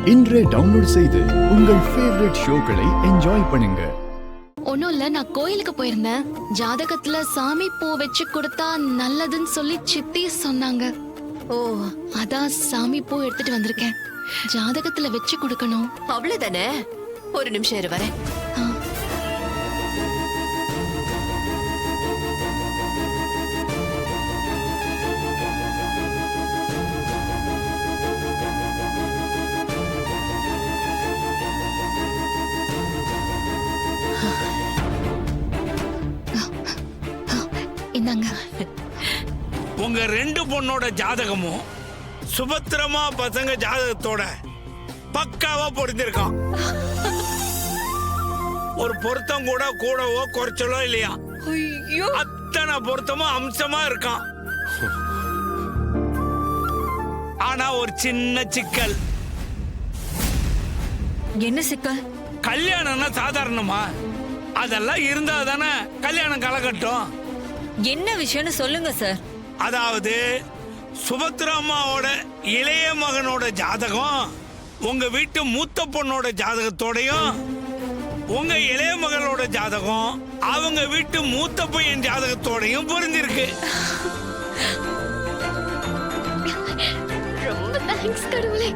இன்றே டவுன்லோட் செய்து உங்கள் ஃபேவரட் ஷோக்களை என்ஜாய் பண்ணுங்க. ஒன்னும் இல்ல, நான் கோயிலுக்கு போயிருந்தேன். ஜாதகத்துல சாமி பூ வச்சு கொடுத்தா நல்லதுன்னு சொல்லி சித்தி சொன்னாங்க. ஓ, அதான் சாமி பூ எடுத்துட்டு வந்திருக்கேன். ஜாதகத்துல வச்சு கொடுக்கணும். அவ்வளவுதானே? ஒரு நிமிஷம் இரு வரேன். ஆ. இந்தாங்க. உங்க ரெண்டு பொண்ணோட ஜாதகமும் சுபத்திரமா பசங்க ஜாதகத்தோட பக்காவா பொருந்திருக்கான். ஒரு பொருத்தம் கூட கூடவோ குறைச்சலோ இல்லையா? ஐயோ, அத்தனை பொருத்தமும் அம்சமா இருக்கான். ஆனா ஒரு சின்ன சிக்கல். என்ன சிக்கல்? கல்யாணம்னா சாதாரணமா? அதெல்லாம் இருந்தா தானே கல்யாணம் கலக்கட்டும். என்ன விஷயம்னு சொல்லுங்க சார். அதாவது சுபத்ராமாவோட இளைய மகனோட ஜாதகம் உங்க வீட்டு மூத்த பொண்ணோட ஜாதகத்தோடையும், உங்க இளைய மகளோட ஜாதகம் அவங்க வீட்டு மூத்த பையன் ஜாதகத்தோடையும் பொருந்திருக்கு. ரொம்ப தேங்க்ஸ் கடவுளே.